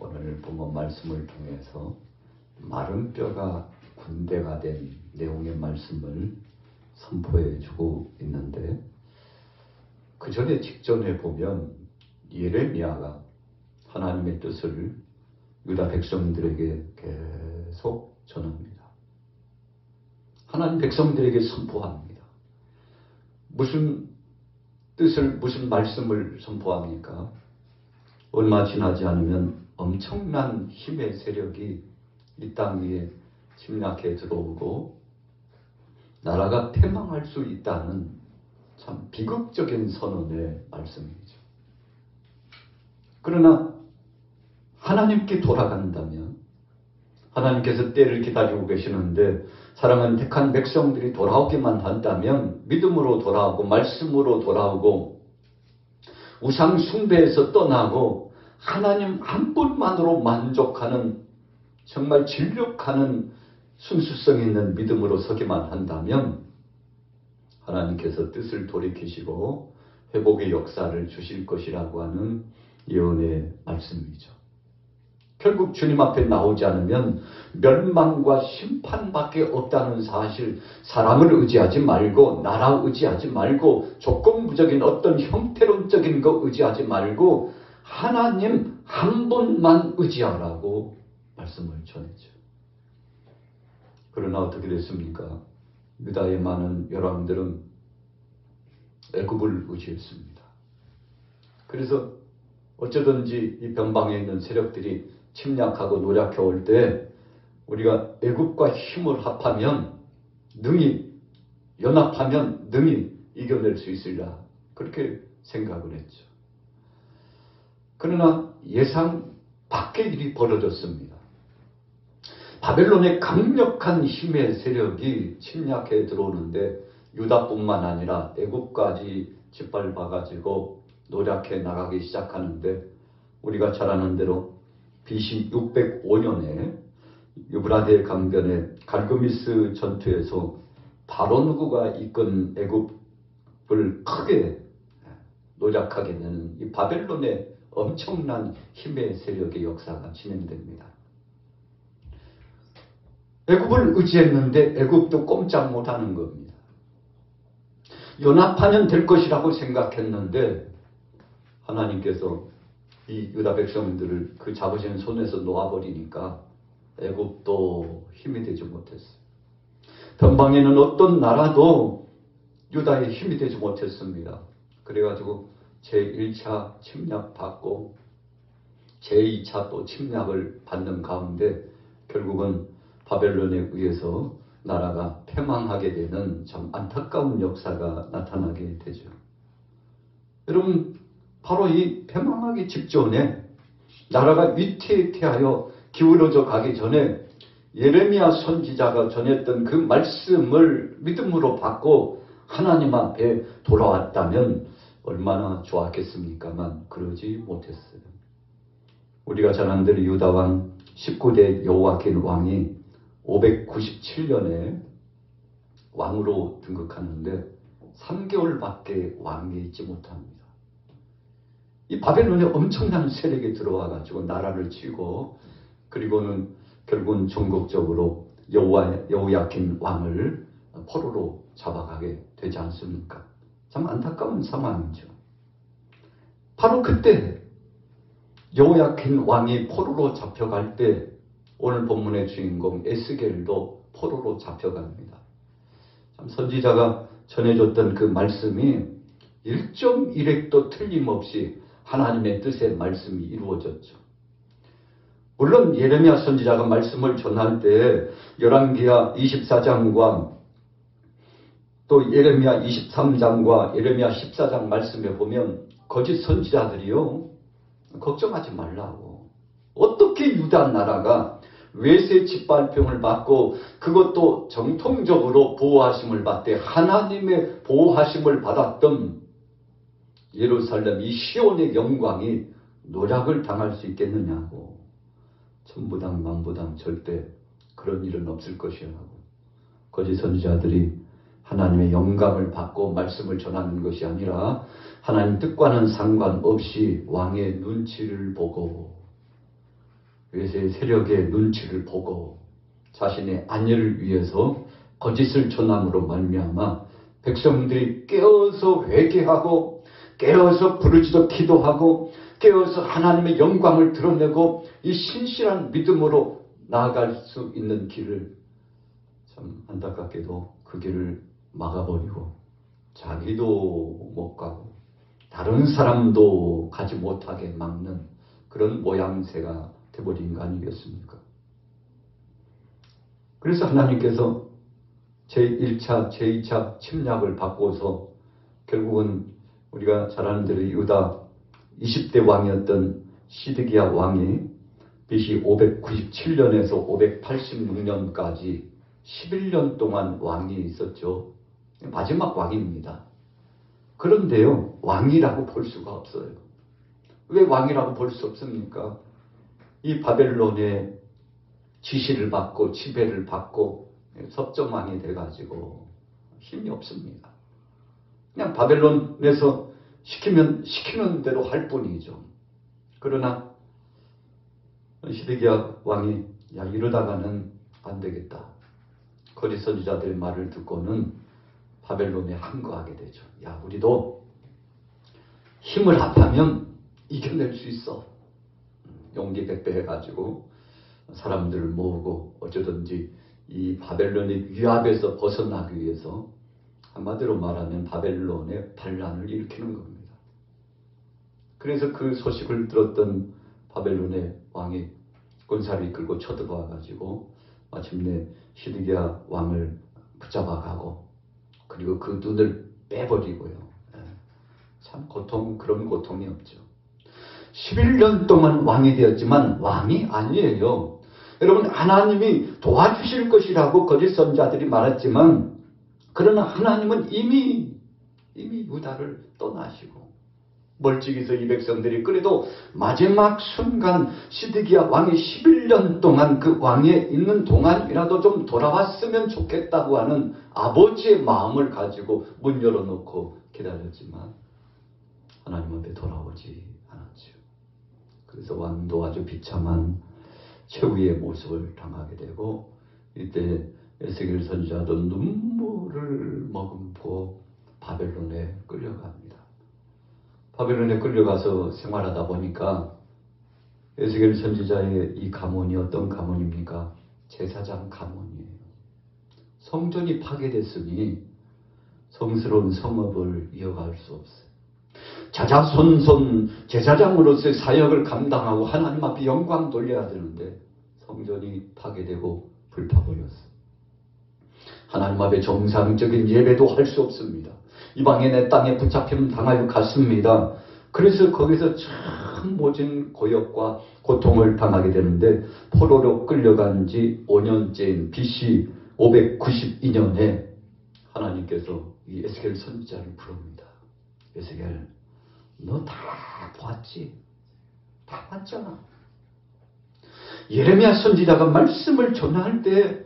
오늘 본문 말씀을 통해서 마른 뼈가 군대가 된 내용의 말씀을 선포해 주고 있는데, 그 전에 직전에 보면 예레미야가 하나님의 뜻을 유다 백성들에게 계속 전합니다. 하나님 백성들에게 선포합니다. 무슨 뜻을, 무슨 말씀을 선포합니까? 얼마 지나지 않으면 엄청난 힘의 세력이 이 땅 위에 침략해 들어오고 나라가 패망할 수 있다는 참 비극적인 선언의 말씀이죠. 그러나 하나님께 돌아간다면, 하나님께서 때를 기다리고 계시는데 사랑하는 택한 백성들이 돌아오기만 한다면, 믿음으로 돌아오고 말씀으로 돌아오고 우상 숭배에서 떠나고 하나님 한 분만으로 만족하는, 정말 진력하는 순수성 있는 믿음으로 서기만 한다면 하나님께서 뜻을 돌이키시고 회복의 역사를 주실 것이라고 하는 예언의 말씀이죠. 결국 주님 앞에 나오지 않으면 멸망과 심판밖에 없다는 사실, 사람을 의지하지 말고, 나라 의지하지 말고, 조건부적인 어떤 형태론적인 거 의지하지 말고 하나님 한 분만 의지하라고 말씀을 전했죠. 그러나 어떻게 됐습니까? 유다의 많은 열왕들은 애굽을 의지했습니다. 그래서 어쩌든지 이 변방에 있는 세력들이 침략하고 노력해 올 때 우리가 애굽과 힘을 합하면 능히, 연합하면 능히 이겨낼 수 있으리라, 그렇게 생각을 했죠. 그러나 예상 밖의 일이 벌어졌습니다. 바벨론의 강력한 힘의 세력이 침략해 들어오는데 유다뿐만 아니라 애굽까지 짓밟아가지고 노력해 나가기 시작하는데, 우리가 잘 아는 대로 BC 605년에 유브라데 강변의 갈그미스 전투에서 바로누구가 이끈 애굽을 크게 노력하게 되는 이 바벨론의 엄청난 힘의 세력의 역사가 진행됩니다. 애굽을 의지했는데 애굽도 꼼짝 못하는 겁니다. 연합하면 될 것이라고 생각했는데 하나님께서 이 유다 백성들을 그 잡으신 손에서 놓아버리니까 애굽도 힘이 되지 못했어요. 변방에는 어떤 나라도 유다의 힘이 되지 못했습니다. 그래가지고 제1차 침략받고 제2차 또 침략을 받는 가운데 결국은 바벨론에 의해서 나라가 패망하게 되는 참 안타까운 역사가 나타나게 되죠. 여러분, 바로 이 패망하기 직전에 나라가 위태위태하여 기울어져 가기 전에 예레미야 선지자가 전했던 그 말씀을 믿음으로 받고 하나님 앞에 돌아왔다면 얼마나 좋았겠습니까만 그러지 못했어요. 우리가 잘 아는 대로 유다 왕 19대 여호야긴 왕이 597년에 왕으로 등극하는데 3개월밖에 왕위에 있지 못합니다. 이 바벨론의 엄청난 세력이 들어와 가지고 나라를 치고, 그리고는 결국은 전국적으로 여호야긴 왕을 포로로 잡아가게 되지 않습니까? 참 안타까운 상황이죠. 바로 그때 여호야긴 왕이 포로로 잡혀갈 때 오늘 본문의 주인공 에스겔도 포로로 잡혀갑니다. 참 선지자가 전해줬던 그 말씀이 1.1획도 틀림없이 하나님의 뜻의 말씀이 이루어졌죠. 물론 예레미야 선지자가 말씀을 전할 때 열왕기하 24장과 또 예레미야 23장과 예레미야 14장 말씀에 보면 거짓 선지자들이요, 걱정하지 말라고, 어떻게 유다 나라가 외세 짓밟힘을 받고 그것도 정통적으로 보호하심을 받되 하나님의 보호하심을 받았던 예루살렘 이 시온의 영광이 노략을 당할 수 있겠느냐고, 천부당 만부당 절대 그런 일은 없을 것이라고. 거짓 선지자들이 하나님의 영감을 받고 말씀을 전하는 것이 아니라 하나님 뜻과는 상관없이 왕의 눈치를 보고 외세 세력의 눈치를 보고 자신의 안위를 위해서 거짓을 전함으로 말미암아 백성들이 깨어서 회개하고 깨어서 부르짖어 기도하고 깨어서 하나님의 영광을 드러내고 이 신실한 믿음으로 나아갈 수 있는 길을 참 안타깝게도 그 길을 막아버리고 자기도 못 가고 다른 사람도 가지 못하게 막는 그런 모양새가 되어버린 거 아니겠습니까? 그래서 하나님께서 제1차, 제2차 침략을 받고서 결국은 우리가 잘 아는 대로 유다 20대 왕이었던 시드기야 왕이 BC 597년에서 586년까지 11년 동안 왕이 있었죠. 마지막 왕입니다. 그런데요, 왕이라고 볼 수가 없어요. 왜 왕이라고 볼 수 없습니까? 이 바벨론의 지시를 받고 지배를 받고 섭정왕이 돼가지고 힘이 없습니다. 그냥 바벨론에서 시키는 대로 할 뿐이죠. 그러나 시드기야 왕이 야 이러다가는 안 되겠다. 거짓 선지자들의 말을 듣고는 바벨론에 항거하게 되죠. 야 우리도 힘을 합하면 이겨낼 수 있어. 용기 백배해가지고 사람들을 모으고 어쩌든지 이 바벨론의 위압에서 벗어나기 위해서 한마디로 말하면 바벨론의 반란을 일으키는 겁니다. 그래서 그 소식을 들었던 바벨론의 왕이 군사를 이끌고 쳐들어와가지고 마침내 시드기야 왕을 붙잡아가고 그리고 그 눈을 빼버리고요. 참 그런 고통이 없죠. 11년 동안 왕이 되었지만 왕이 아니에요. 여러분 하나님이 도와주실 것이라고 거짓 선지자들이 말했지만 그러나 하나님은 이미 유다를 떠나시고 멀찍이서 이 백성들이 그래도 마지막 순간 시드기야 왕이 11년 동안 그 왕에 있는 동안이라도 좀 돌아왔으면 좋겠다고 하는 아버지의 마음을 가지고 문 열어놓고 기다렸지만 하나님 앞에 돌아오지 않았죠. 그래서 왕도 아주 비참한 최후의 모습을 당하게 되고 이때 에스겔 선지자도 눈물을 머금고 바벨론에 끌려갑니다. 바벨론에 끌려가서 생활하다 보니까 에스겔 선지자의 이 가문이 어떤 가문입니까? 제사장 가문이에요. 성전이 파괴됐으니 성스러운 성업을 이어갈 수 없어요. 자자손손 제사장으로서의 사역을 감당하고 하나님 앞에 영광 돌려야 되는데 성전이 파괴되고 불타버렸어요. 하나님 앞에 정상적인 예배도 할 수 없습니다. 이방인 내 땅에 붙잡힘 당하여 갔습니다. 그래서 거기서 참 모진 고역과 고통을 당하게 되는데 포로로 끌려간 지 5년째인 BC 592년에 하나님께서 이 에스겔 선지자를 부릅니다. 에스겔 너 다 봤지? 다 봤잖아. 예레미야 선지자가 말씀을 전할 때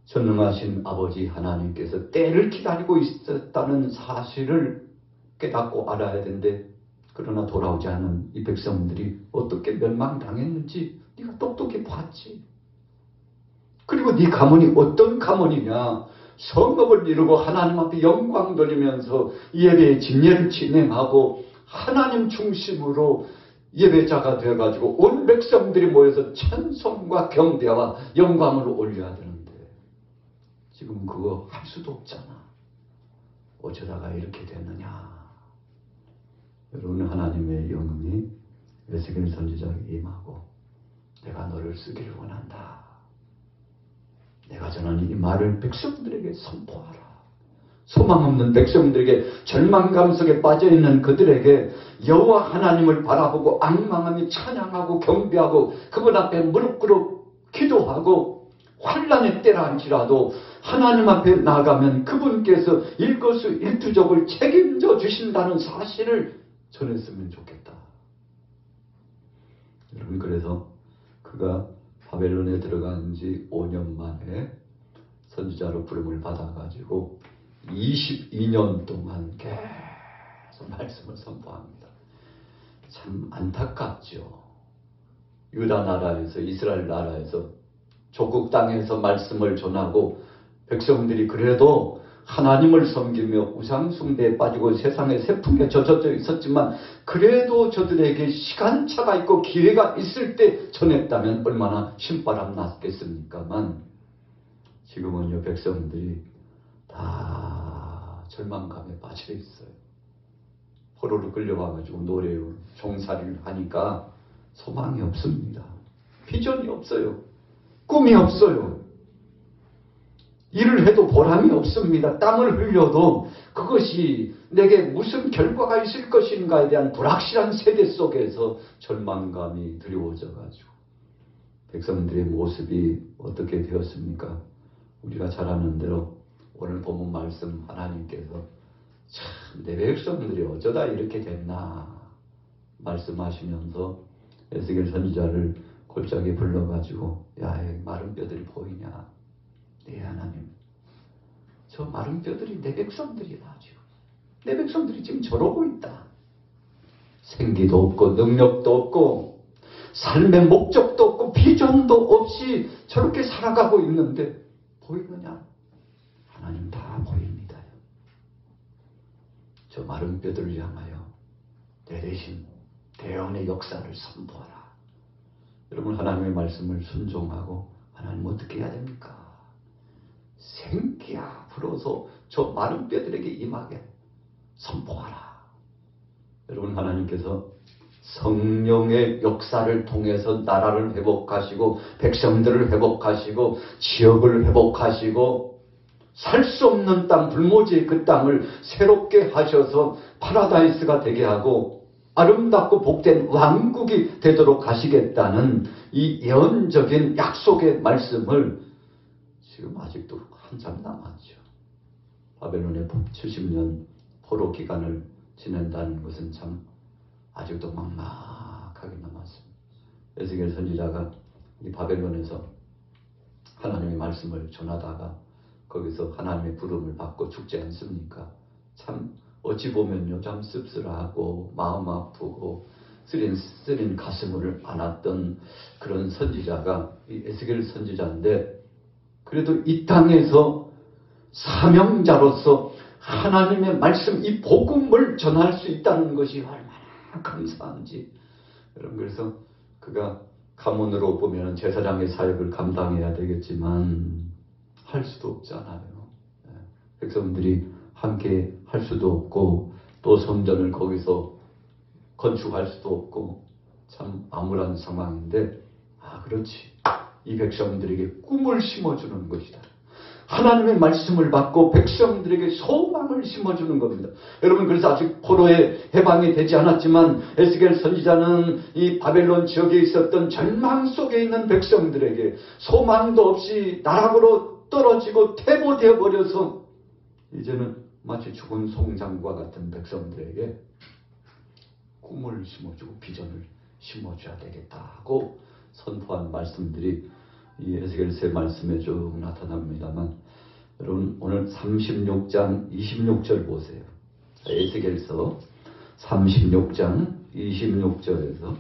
전능하신 아버지 하나님께서 때를 기다리고 있었다는 사실을 깨닫고 알아야 되는데 그러나 돌아오지 않은 이 백성들이 어떻게 멸망당했는지 네가 똑똑히 봤지. 그리고 네 가문이 어떤 가문이냐. 성업을 이루고 하나님 앞에 영광 돌리면서 예배의 진례를 진행하고 하나님 중심으로 예배자가 되어가지고 온 백성들이 모여서 찬송과 경배와 영광을 올려야 되는데 지금 그거 할 수도 없잖아. 어쩌다가 이렇게 됐느냐. 여러분 하나님의 영음이 에스겔 선지자에게 임하고 내가 너를 쓰기를 원한다. 내가 전하는 이 말을 백성들에게 선포하라. 소망 없는 백성들에게 절망감 속에 빠져있는 그들에게 여호와 하나님을 바라보고 앙망하며 찬양하고 경배하고 그분 앞에 무릎 꿇어 기도하고 환난의 때랄지라도 하나님 앞에 나가면 그분께서 일거수일투족을 책임져 주신다는 사실을 전했으면 좋겠다. 여러분 그래서 그가 바벨론에 들어간 지 5년 만에 선지자로 부름을 받아가지고 22년 동안 계속 말씀을 선포합니다. 참 안타깝죠. 유다 나라에서, 이스라엘 나라에서, 조국 땅에서 말씀을 전하고 백성들이 그래도 하나님을 섬기며 우상 숭배에 빠지고 세상의 세풍에 젖어져 있었지만 그래도 저들에게 시간차가 있고 기회가 있을 때 전했다면 얼마나 신바람 났겠습니까만, 지금은요 백성들이 다 절망감에 빠져 있어요. 포로로 끌려와가지고 노래요 종살이를 하니까 소망이 없습니다. 비전이 없어요. 꿈이 없어요. 일을 해도 보람이 없습니다. 땀을 흘려도 그것이 내게 무슨 결과가 있을 것인가에 대한 불확실한 세계 속에서 절망감이 두려워져가지고 백성들의 모습이 어떻게 되었습니까? 우리가 잘 아는 대로 오늘 본문 말씀 하나님께서 참 내 백성들이 어쩌다 이렇게 됐나 말씀하시면서 에스겔 선지자를 골짜기에 불러가지고 야, 여기 마른 뼈들이 보이냐? 네 하나님, 저 마른 뼈들이 내 백성들이다. 지금 내 백성들이 지금 저러고 있다. 생기도 없고 능력도 없고 삶의 목적도 없고 비전도 없이 저렇게 살아가고 있는데 보이느냐? 하나님 다 보입니다요. 저 마른 뼈들을 향하여 내 대신 대언의 역사를 선포하라. 여러분, 하나님의 말씀을 순종하고 하나님 어떻게 해야 됩니까? 생기야 불어서 저 마른 뼈들에게 임하게 선포하라. 여러분, 하나님께서 성령의 역사를 통해서 나라를 회복하시고 백성들을 회복하시고 지역을 회복하시고 살 수 없는 땅, 불모지의 그 땅을 새롭게 하셔서 파라다이스가 되게 하고 아름답고 복된 왕국이 되도록 하시겠다는 이 예언적인 약속의 말씀을 지금 아직도 한참 남았죠. 바벨론의 70년 포로 기간을 지낸다는 것은 참 아직도 막막하게 남았습니다. 에스겔 선지자가 이 바벨론에서 하나님의 말씀을 전하다가 거기서 하나님의 부름을 받고 죽지 않습니까? 참 어찌 보면요, 참 씁쓸하고 마음 아프고 쓰린 가슴을 안았던 그런 선지자가 이 에스겔 선지자인데, 그래도 이 땅에서 사명자로서 하나님의 말씀, 이 복음을 전할 수 있다는 것이 얼마나 감사한지. 여러분, 그래서 그가 가문으로 보면 제사장의 사역을 감당해야 되겠지만 할 수도 없잖아요. 백성들이 함께 할 수도 없고 또 성전을 거기서 건축할 수도 없고 참 암울한 상황인데, 그렇지, 이 백성들에게 꿈을 심어주는 것이다. 하나님의 말씀을 받고 백성들에게 소망을 심어주는 겁니다. 여러분, 그래서 아직 포로의 해방이 되지 않았지만 에스겔 선지자는 이 바벨론 지역에 있었던 절망 속에 있는 백성들에게 소망도 없이 나락으로 떨어지고 퇴보되어 버려서 이제는 마치 죽은 송장과 같은 백성들에게 꿈을 심어주고 비전을 심어줘야 되겠다 하고 선포한 말씀들이 이 에스겔서의 말씀에 쭉 나타납니다만, 여러분 오늘 36장 26절 보세요. 에스겔서 36장 26절에서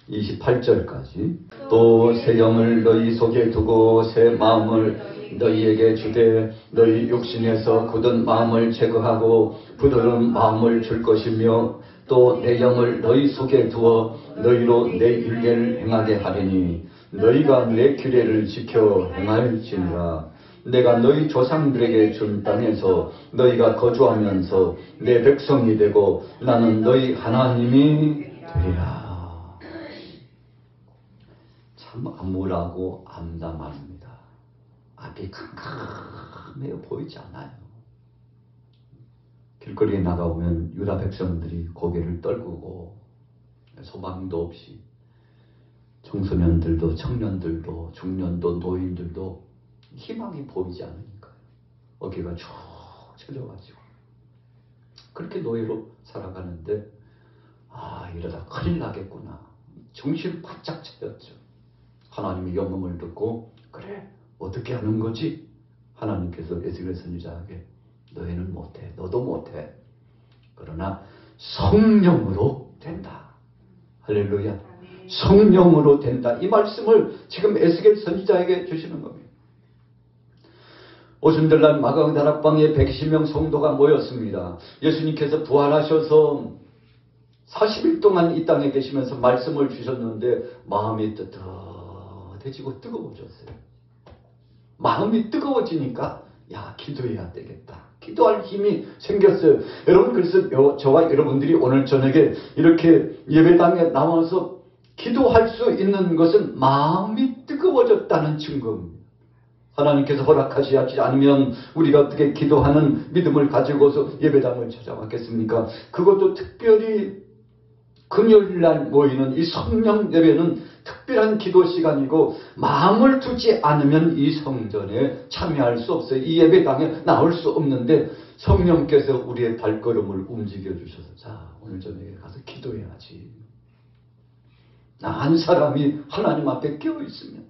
28절까지 또 새 영을 너희 속에 두고 새 마음을 너희에게 주되 너희 육신에서 굳은 마음을 제거하고 부드러운 마음을 줄 것이며 또 내 영을 너희 속에 두어 너희로 내 율례를 행하게 하리니 너희가 내 규례를 지켜 행할지니라. 내가 너희 조상들에게 준 땅에서 너희가 거주하면서 내 백성이 되고 나는 너희 하나님이 되리라. 참 암울하고 암담합니다. 앞이 캄캄해요. 보이지 않아요. 길거리에 나가보면 유다 백성들이 고개를 떨구고 소망도 없이, 청소년들도 청년들도 중년도 노인들도 희망이 보이지 않으니까요. 어깨가 쭉 쳐져가지고 그렇게 노예로 살아가는데, 이러다 큰일 나겠구나. 정신 바짝 차렸죠. 하나님의 영음을 듣고 그래, 어떻게 하는 거지? 하나님께서 에스겔 선지자에게 너희는 못해, 너도 못해. 그러나 성령으로 된다. 할렐루야. 성령으로 된다. 이 말씀을 지금 에스겔 선지자에게 주시는 겁니다. 오순절날 마가다락방에 120명 성도가 모였습니다. 예수님께서 부활하셔서 40일 동안 이 땅에 계시면서 말씀을 주셨는데 마음이 뜨뜻해지고 뜨거워졌어요. 마음이 뜨거워지니까 기도해야 되겠다. 기도할 힘이 생겼어요. 여러분, 그래서 저와 여러분들이 오늘 저녁에 이렇게 예배당에 나와서 기도할 수 있는 것은 마음이 뜨거워졌다는 증거입니다. 하나님께서 허락하시지 않으면 우리가 어떻게 기도하는 믿음을 가지고서 예배당을 찾아왔겠습니까? 그것도 특별히 금요일날 모이는 이 성령 예배는 특별한 기도 시간이고 마음을 두지 않으면 이 성전에 참여할 수 없어요. 이 예배당에 나올 수 없는데 성령께서 우리의 발걸음을 움직여 주셔서 자, 오늘 저녁에 가서 기도해야지. 나 한 사람이 하나님 앞에 깨어 있으면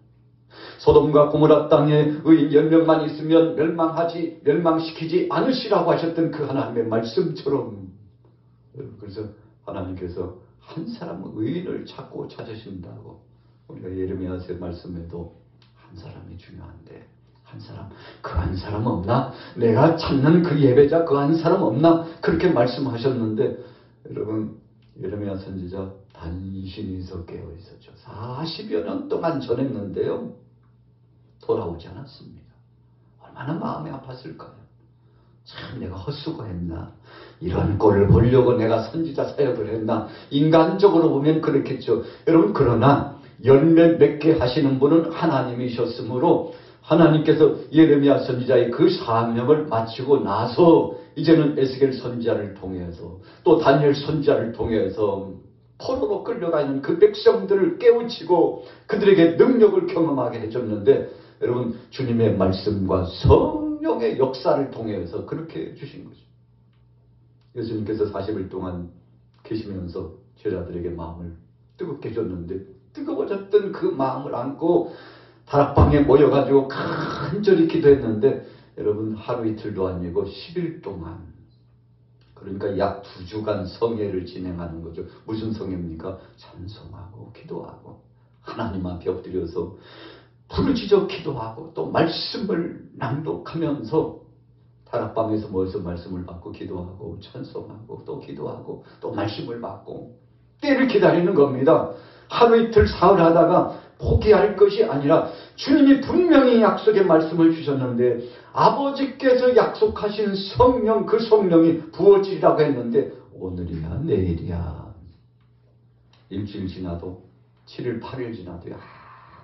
소돔과 고모라 땅에 의인 10명만 있으면 멸망시키지 않으시라고 하셨던 그 하나님의 말씀처럼, 그래서 하나님께서 한 사람 의인을 찾고 찾으신다고 우리가 예레미야서의 말씀에도 한 사람이 중요한데 그 한 사람 없나? 내가 찾는 그 예배자 그 한 사람 없나? 그렇게 말씀하셨는데 여러분, 예레미야 선지자 단신이서 깨어 있었죠. 40여 년 동안 전했는데요, 돌아오지 않았습니다. 얼마나 마음이 아팠을까요? 참 내가 헛수고했나? 이런 꼴을 보려고 내가 선지자 사역을 했나? 인간적으로 보면 그렇겠죠. 여러분, 그러나 열매 맺게 하시는 분은 하나님이셨으므로 하나님께서 예레미야 선지자의 그 사명을 마치고 나서 이제는 에스겔 선지자를 통해서 또 다니엘 선지자를 통해서 포로로 끌려가 있는 그 백성들을 깨우치고 그들에게 능력을 경험하게 해줬는데, 여러분, 주님의 말씀과 성령의 역사를 통해서 그렇게 해주신 거죠. 예수님께서 40일 동안 계시면서 제자들에게 마음을 뜨겁게 해줬는데 뜨거워졌던 그 마음을 안고 다락방에 모여가지고 간절히 기도했는데, 여러분, 하루 이틀도 아니고 10일 동안, 그러니까 약 2주간 성회를 진행하는 거죠. 무슨 성회입니까? 찬송하고 기도하고 하나님 앞에 엎드려서 부르짖어 기도하고 또 말씀을 낭독하면서 다락방에서 모여서 말씀을 받고 기도하고 찬송하고 또 기도하고 또 말씀을 받고 때를 기다리는 겁니다. 하루 이틀 사흘 하다가 포기할 것이 아니라 주님이 분명히 약속의 말씀을 주셨는데 아버지께서 약속하신 성령, 그 성령이 부어지리라고 했는데 오늘이야 내일이야 일주일 지나도 7일 8일 지나도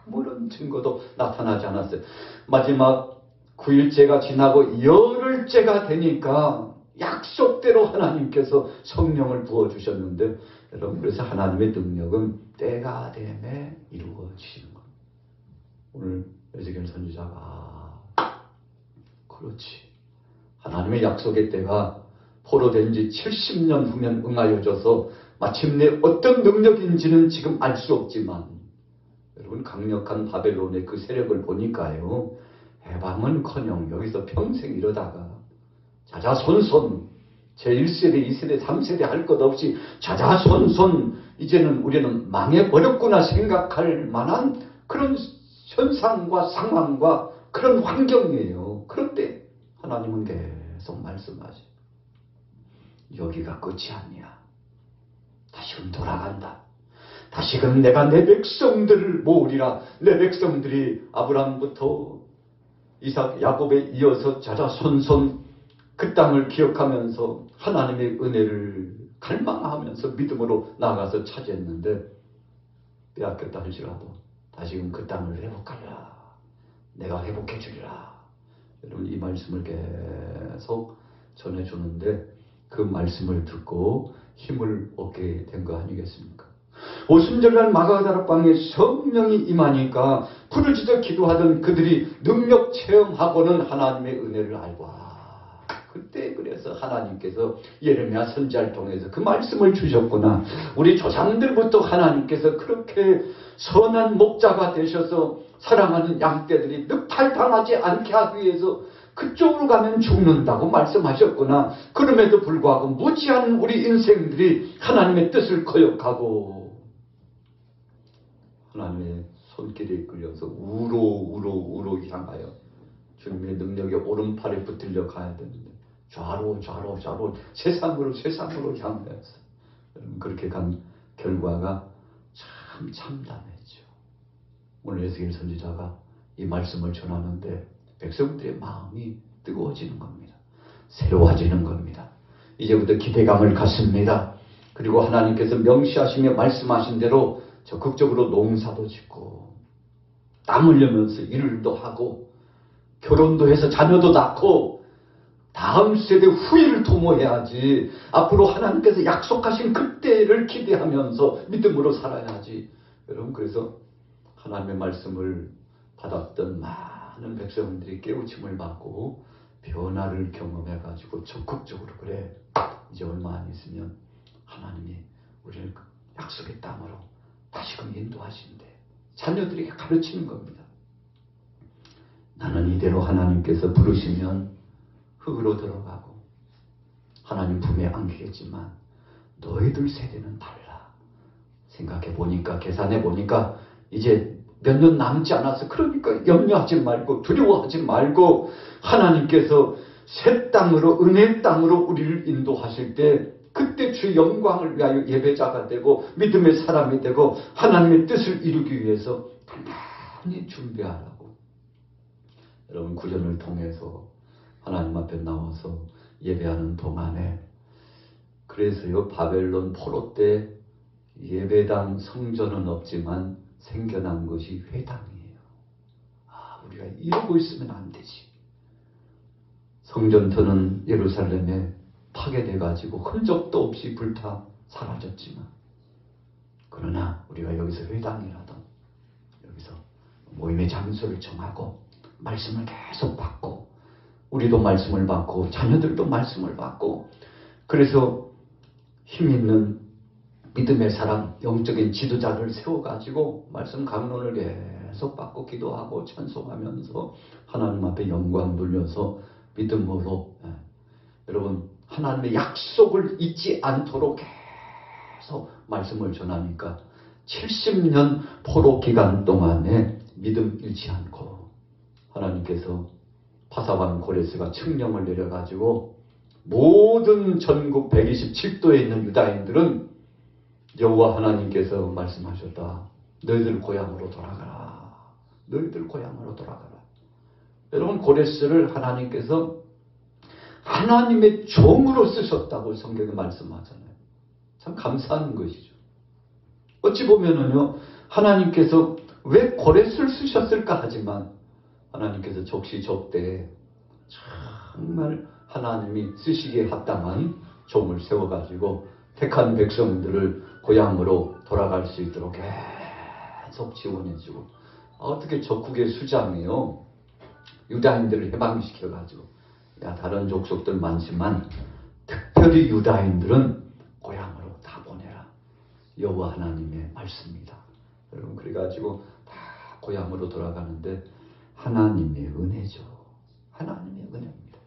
아무런 증거도 나타나지 않았어요. 마지막 9일째가 지나고 열흘째가 되니까 약속대로 하나님께서 성령을 부어주셨는데, 여러분, 그래서 하나님의 능력은 때가 되매 이루어지는 겁니다. 오늘 에스겔 선지자가 그렇지, 하나님의 약속의 때가 포로된 지 70년 후면 응하여져서 마침내 어떤 능력인지는 지금 알 수 없지만, 여러분, 강력한 바벨론의 그 세력을 보니까요, 해방은커녕 여기서 평생 이러다가 자자손손 제1세대, 2세대, 3세대 할 것 없이 자자손손 이제는 우리는 망해버렸구나 생각할 만한 그런 현상과 상황과 그런 환경이에요. 그런데 하나님은 계속 말씀하시, 여기가 끝이 아니야. 다시금 돌아간다. 다시금 내가 내 백성들을 모으리라. 내 백성들이 아브라함부터 이삭, 야곱에 이어서 자자손손 그 땅을 기억하면서 하나님의 은혜를 갈망하면서 믿음으로 나아가서 차지했는데 빼앗겼다 할지라도 다시금 그 땅을 회복하리라. 내가 회복해 주리라. 여러분, 이 말씀을 계속 전해주는데 그 말씀을 듣고 힘을 얻게 된 거 아니겠습니까? 오순절날 마가다락방에 성령이 임하니까 부르짖어 기도하던 그들이 능력 체험하고는 하나님의 은혜를 알고, 그때 그래서 하나님께서 예레미야 선지자를 통해서 그 말씀을 주셨구나. 우리 조상들부터 하나님께서 그렇게 선한 목자가 되셔서 사랑하는 양떼들이 늑탈당하지 않게 하기 위해서 그쪽으로 가면 죽는다고 말씀하셨구나. 그럼에도 불구하고 무지한 우리 인생들이 하나님의 뜻을 거역하고 하나님의 손길에 이끌려서 우로 향하여 주님의 능력의 오른팔에 붙들려 가야 되는데 좌로 세상으로 향하여서 그렇게 간 결과가 참 참담했죠. 오늘 에스겔 선지자가 이 말씀을 전하는데 백성들의 마음이 뜨거워지는 겁니다. 새로워지는 겁니다. 이제부터 기대감을 갖습니다. 그리고 하나님께서 명시하시며 말씀하신 대로 적극적으로 농사도 짓고 땀 흘리면서 일도 하고 결혼도 해서 자녀도 낳고 다음 세대 후일을 도모해야지. 앞으로 하나님께서 약속하신 그때를 기대하면서 믿음으로 살아야지. 여러분, 그래서 하나님의 말씀을 받았던 많은 백성들이 깨우침을 받고 변화를 경험해가지고 적극적으로 그래, 이제 얼마 안 있으면 하나님이 우리를 약속의 땅으로 다시금 인도하신대. 자녀들에게 가르치는 겁니다. 나는 이대로 하나님께서 부르시면 흙으로 들어가고 하나님 품에 안기겠지만 너희들 세대는 달라. 생각해 보니까, 계산해 보니까 이제 몇 년 남지 않아서, 그러니까 염려하지 말고 두려워하지 말고 하나님께서 새 땅으로, 은혜의 땅으로 우리를 인도하실 때 그때 주 영광을 위하여 예배자가 되고 믿음의 사람이 되고 하나님의 뜻을 이루기 위해서 단단히 준비하라고. 여러분, 구전을 통해서 하나님 앞에 나와서 예배하는 동안에, 그래서요, 바벨론 포로 때 예배당 성전은 없지만 생겨난 것이 회당이에요. 우리가 이러고 있으면 안 되지. 성전터는 예루살렘에 파괴돼가지고 흔적도 없이 불타 사라졌지만, 그러나 우리가 여기서 회당이라도 여기서 모임의 장소를 정하고 말씀을 계속 받고, 우리도 말씀을 받고 자녀들도 말씀을 받고, 그래서 힘있는 믿음의 사람, 영적인 지도자를 세워가지고 말씀 강론을 계속 받고 기도하고 찬송하면서 하나님 앞에 영광 돌려서 믿음으로, 여러분, 하나님의 약속을 잊지 않도록 계속 말씀을 전하니까 70년 포로 기간 동안에 믿음 잃지 않고 하나님께서 파사반 고레스가 칙령을 내려가지고 모든 전국 127도에 있는 유다인들은 여호와 하나님께서 말씀하셨다. 너희들 고향으로 돌아가라. 너희들 고향으로 돌아가라. 여러분, 고레스를 하나님께서 하나님의 종으로 쓰셨다고 성경에 말씀하잖아요. 참 감사한 것이죠. 어찌 보면은요, 하나님께서 왜 고레스를 쓰셨을까 하지만 하나님께서 적시적대에 정말 하나님이 쓰시기에 합당한 종을 세워가지고 택한 백성들을 고향으로 돌아갈 수 있도록 계속 지원해주고, 어떻게 적국의 수장이요, 유다인들을 해방시켜가지고, 다른 족속들 많지만 특별히 유다인들은 고향으로 다 보내라. 여호와 하나님의 말씀입니다. 여러분, 그래가지고 다 고향으로 돌아가는데 하나님의 은혜죠. 하나님의 은혜입니다.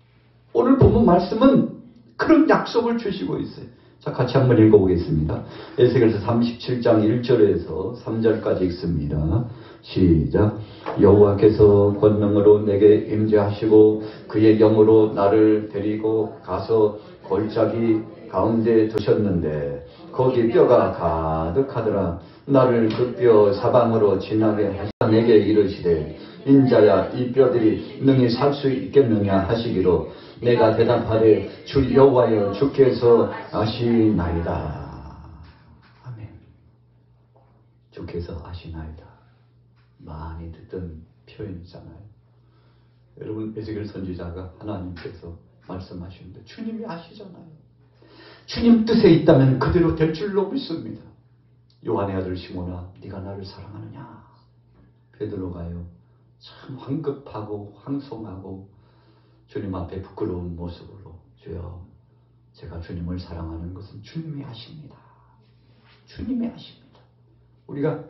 오늘 본문 말씀은 그런 약속을 주시고 있어요. 자, 같이 한번 읽어보겠습니다. 에스겔서 37장 1절에서 3절까지 읽습니다. 시작. 여호와께서 권능으로 내게 임재하시고 그의 영으로 나를 데리고 가서 골짜기 가운데 두셨는데 거기 뼈가 가득하더라. 나를 그 뼈 사방으로 지나게 하시사 내게 이르시되 인자야, 이 뼈들이 능히 살 수 있겠느냐 하시기로 내가 대답하되 주 여호와여, 주께서 아시나이다. 아멘. 주께서 아시나이다. 많이 듣던 표현이잖아요. 여러분, 에스겔 선지자가 하나님께서 말씀하시는데 주님이 아시잖아요. 주님 뜻에 있다면 그대로 될 줄로 믿습니다. 요한의 아들 시몬아, 네가 나를 사랑하느냐? 베드로가요, 참 황급하고 황송하고 주님 앞에 부끄러운 모습으로, 주여, 제가 주님을 사랑하는 것은 주님이 아십니다. 주님이 아십니다. 우리가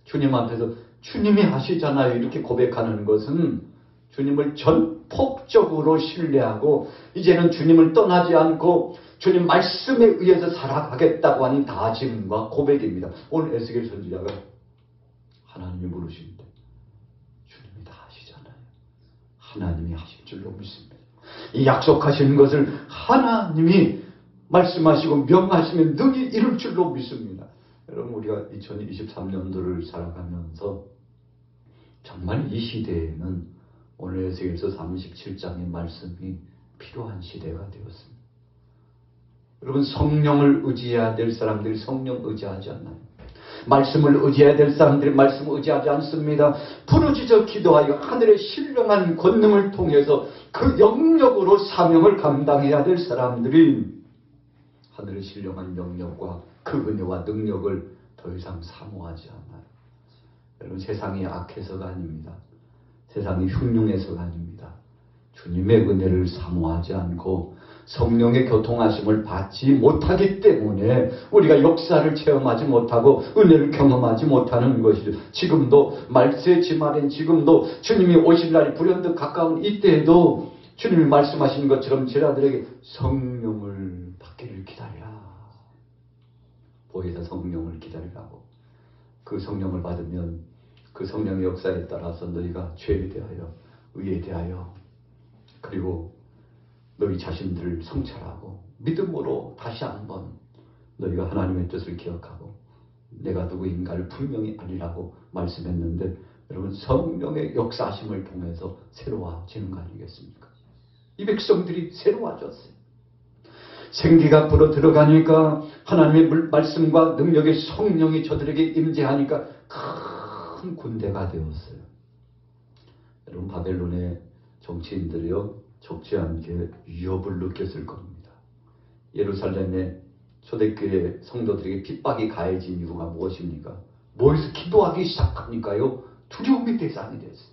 주님 앞에서 주님이 아시잖아요 이렇게 고백하는 것은 주님을 전폭적으로 신뢰하고 이제는 주님을 떠나지 않고 주님 말씀에 의해서 살아가겠다고 하는 다짐과 고백입니다. 오늘 에스겔 선지자가 하나님이 물으시는데 주님이 다 하시잖아요. 하나님이 하실 줄로 믿습니다. 이 약속하시는 것을 하나님이 말씀하시고 명하시면 능히 이룰 줄로 믿습니다. 여러분, 우리가 2023년도를 살아가면서 정말 이 시대에는 오늘 에스겔서 37장의 말씀이 필요한 시대가 되었습니다. 여러분, 성령을 의지해야 될 사람들이 성령 의지하지 않나요? 말씀을 의지해야 될 사람들이 말씀 의지하지 않습니다. 부르짖어 기도하여 하늘의 신령한 권능을 통해서 그 영역으로 사명을 감당해야 될 사람들이 하늘의 신령한 영역과 그 은혜와 능력을 더 이상 사모하지 않아요. 여러분, 세상이 악해서가 아닙니다. 세상이 흉흉해서가 아닙니다. 주님의 은혜를 사모하지 않고 성령의 교통하심을 받지 못하기 때문에 우리가 역사를 체험하지 못하고 은혜를 경험하지 못하는 것이죠. 지금도 말세 지말인 지금도 주님이 오실 날이 불현듯 가까운 이때에도 주님이 말씀하신 것처럼 제자들에게 성령을 받기를 기다리라. 보혜사 성령을 기다리라고. 그 성령을 받으면 그 성령의 역사에 따라서 너희가 죄에 대하여 의에 대하여 그리고 너희 자신들을 성찰하고 믿음으로 다시 한번 너희가 하나님의 뜻을 기억하고 내가 누구인가를 분명히 알리라고 말씀했는데, 여러분, 성령의 역사하심을 통해서 새로워지는 거 아니겠습니까? 이 백성들이 새로워졌어요. 생기가 불어 들어가니까 하나님의 말씀과 능력의 성령이 저들에게 임재하니까 큰 군대가 되었어요. 여러분, 바벨론의 정치인들이요 적지 않게 위협을 느꼈을 겁니다. 예루살렘의 초대교회 성도들에게 핍박이 가해진 이유가 무엇입니까? 모여서 기도하기 시작하니까요 두려움의 대상이 됐어요.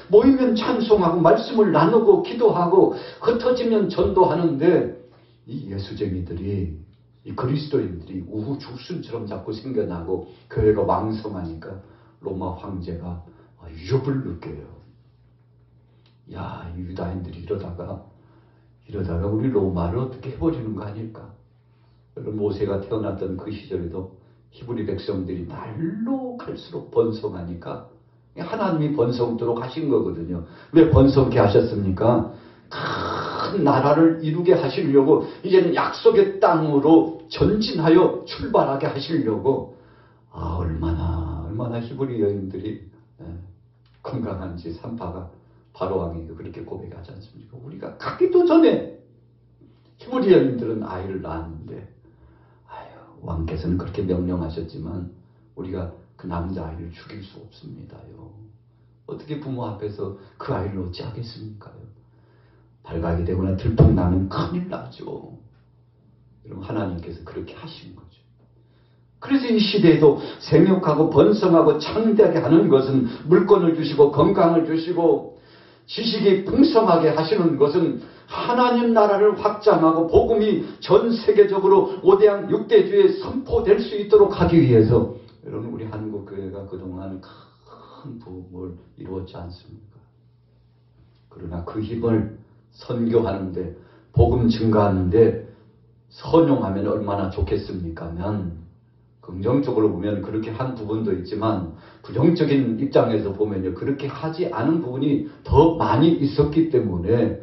모이면 찬송하고 말씀을 나누고 기도하고 흩어지면 전도하는데 이 예수쟁이들이, 이 그리스도인들이 우후죽순처럼 자꾸 생겨나고 교회가 왕성하니까 로마 황제가 위협을 느껴요. 야, 이 유다인들이 이러다가 우리 로마를 어떻게 해버리는 거 아닐까? 여러분, 모세가 태어났던 그 시절에도 히브리 백성들이 날로 갈수록 번성하니까 하나님이 번성토록 하신 거거든요. 왜 번성케 하셨습니까? 큰 나라를 이루게 하시려고, 이제는 약속의 땅으로 전진하여 출발하게 하시려고. 얼마나 히브리 여인들이 건강한지 산파가 바로왕이 그렇게 고백하지 않습니까? 우리가 가기도 전에 히브리 여인들은 아이를 낳았는데, 왕께서는 그렇게 명령하셨지만 우리가 그 남자아이를 죽일 수 없습니다요. 어떻게 부모 앞에서 그 아이를 어찌하겠습니까요? 발각이 되거나 들통나면 큰일 나죠. 여러분, 하나님께서 그렇게 하신 거죠. 그래서 이 시대에도 생육하고 번성하고 창대하게 하는 것은, 물건을 주시고 건강을 주시고 지식이 풍성하게 하시는 것은 하나님 나라를 확장하고 복음이 전 세계적으로 5대양 6대주에 선포될 수 있도록 하기 위해서, 여러분, 우리 한국교회가 그동안 큰 부흥을 이루었지 않습니까? 그러나 그 힘을 선교하는데, 복음 증가하는데 선용하면 얼마나 좋겠습니까? 긍정적으로 보면 그렇게 한 부분도 있지만 부정적인 입장에서 보면요, 그렇게 하지 않은 부분이 더 많이 있었기 때문에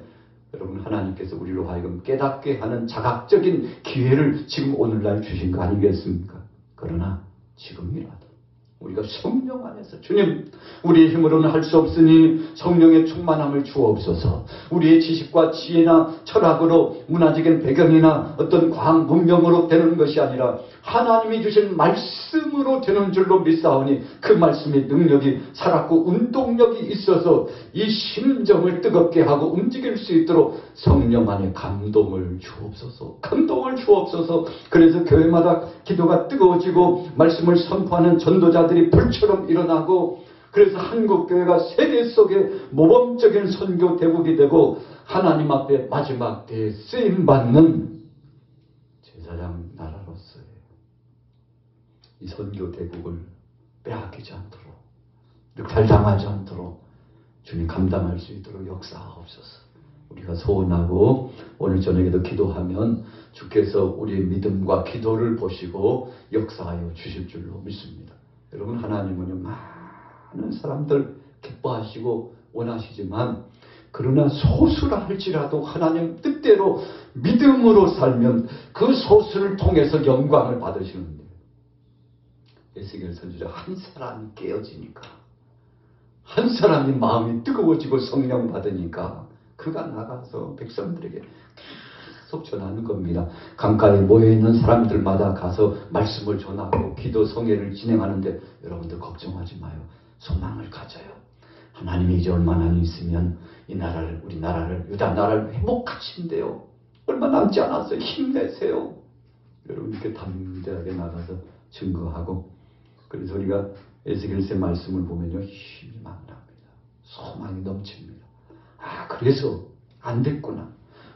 여러분, 하나님께서 우리로 하여금 깨닫게 하는 자각적인 기회를 지금 오늘날 주신 거 아니겠습니까? 그러나 지금이라도 우리가 성령 안에서, 주님, 우리의 힘으로는 할 수 없으니 성령의 충만함을 주옵소서. 우리의 지식과 지혜나 철학으로, 문화적인 배경이나 어떤 과학 문명으로 되는 것이 아니라 하나님이 주신 말씀으로 되는 줄로 믿사오니 그 말씀의 능력이 살았고 운동력이 있어서 이 심정을 뜨겁게 하고 움직일 수 있도록 성령 안에 감동을 주옵소서. 감동을 주옵소서. 그래서 교회마다 기도가 뜨거워지고 말씀을 선포하는 전도자들이 불처럼 일어나고, 그래서 한국교회가 세계 속에 모범적인 선교 대국이 되고 하나님 앞에 마지막 때에 쓰임받는 제사장 나라로서의 이 선교 대국을 빼앗기지 않도록, 늑탈당하지 않도록 주님 감당할 수 있도록 역사하옵소서. 우리가 소원하고 오늘 저녁에도 기도하면 주께서 우리의 믿음과 기도를 보시고 역사하여 주실 줄로 믿습니다. 여러분, 하나님은요 많은 사람들 기뻐하시고 원하시지만 그러나 소수라 할지라도 하나님 뜻대로 믿음으로 살면 그 소수를 통해서 영광을 받으시는데 에스겔 선지자 한 사람이 깨어지니까 한 사람이 마음이 뜨거워지고 성령 받으니까 그가 나가서 백성들에게 계속 전하는 겁니다. 강가에 모여있는 사람들마다 가서 말씀을 전하고 기도 성회를 진행하는데 여러분들 걱정하지 마요. 소망을 가져요. 하나님이 이제 얼마 안 있으면 이 나라를, 우리 나라를, 유다 나라를 회복하신대요. 얼마 남지 않았어요. 힘내세요. 여러분 이렇게 담대하게 나가서 증거하고, 그래서 우리가 에스겔서의 말씀을 보면요, 힘이 막 납니다. 소망이 넘칩니다. 아, 그래서 안 됐구나.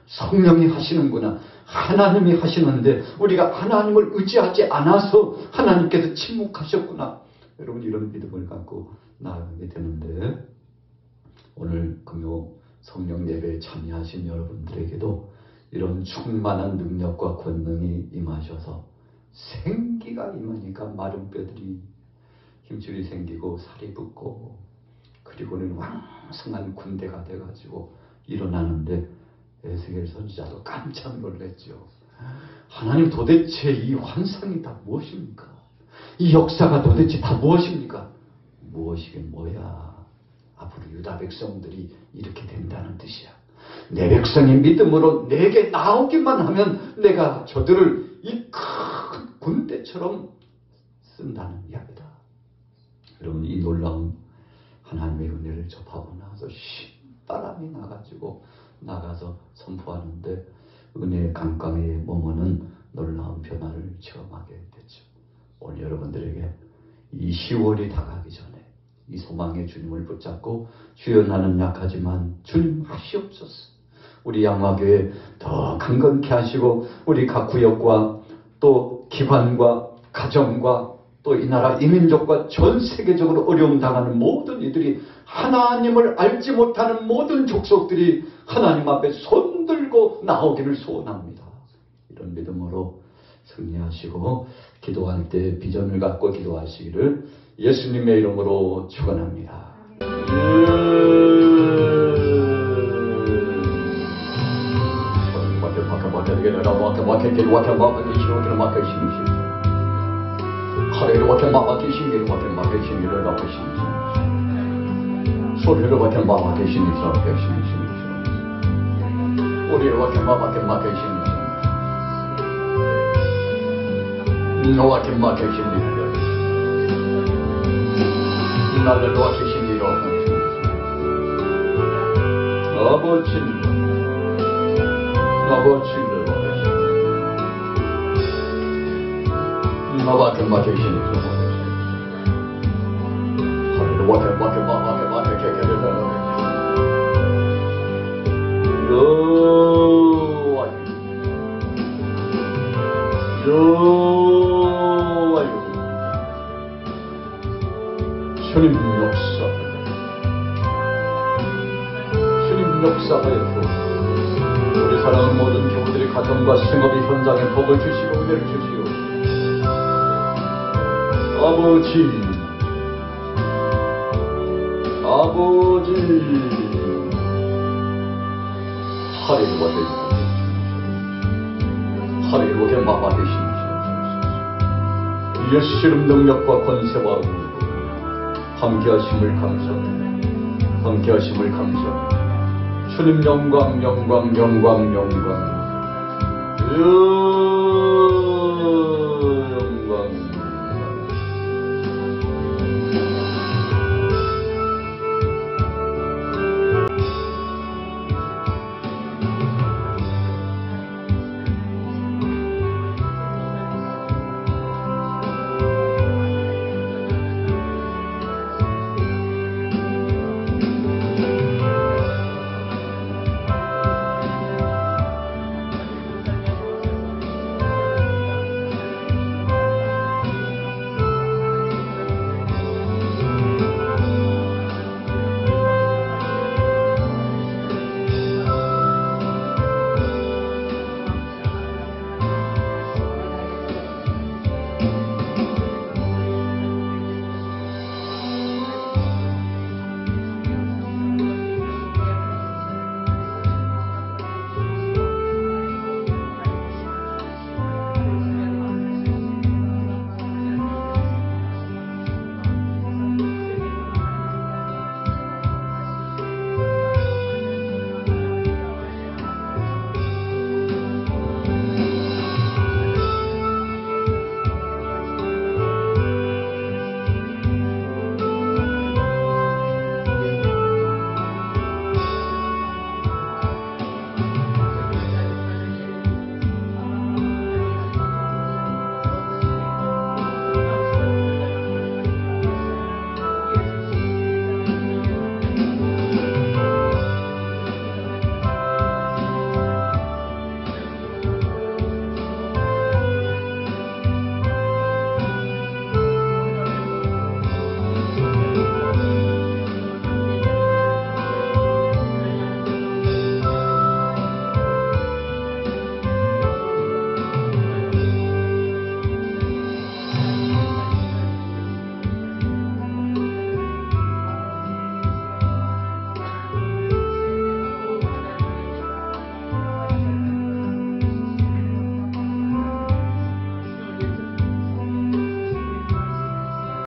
성령이 하시는구나. 하나님이 하시는데 우리가 하나님을 의지하지 않아서 하나님께서 침묵하셨구나. 여러분 이런 믿음을 갖고 나아가게 되는데, 오늘 금요 성령 예배에 참여하신 여러분들에게도 이런 충만한 능력과 권능이 임하셔서 생기가 임하니까 마른 뼈들이 힘줄이 생기고 살이 붙고, 그리고는 왕성한 군대가 돼가지고 일어나는데 에스겔 선지자도 깜짝 놀랐죠. 하나님 도대체 이 환상이 다 무엇입니까? 이 역사가 도대체 다 무엇입니까? 무엇이긴 뭐야. 앞으로 유다 백성들이 이렇게 된다는 뜻이야. 내 백성이 믿음으로 내게 나오기만 하면 내가 저들을 이 큰 군대처럼 쓴다는 이야기다. 여러분 이 놀라운 하나님의 은혜를 접하고 나서 신바람이 나가서 선포하는데 은혜의 강가에 머무는 놀라운 변화를 체험하게 됐죠. 오늘 여러분들에게 이 10월이 다가기 전에 이 소망의 주님을 붙잡고 주여 나는 약하지만 주님 하시옵소서. 우리 양화교회 더 강건케 하시고 우리 각 구역과 또 기관과 가정과 또 이 나라 이민족과 전 세계적으로 어려움 당하는 모든 이들이 하나님을 알지 못하는 모든 족속들이 하나님 앞에 손들고 나오기를 소원합니다. 이런 믿음으로 승리하시고 기도할 때 비전을 갖고 기도하시기를 예수님의 이름으로 축원합니다. 주님 역사하여 우리 사랑하는 모든 교우들의 가정과 생업의 현장에 복을 주시고 은혜를 주시오. 아버지 하리로게 마마되시옵소서. 예수님 능력과 권세와 은혜로 함께하심을 감사합니다. 주님 영광.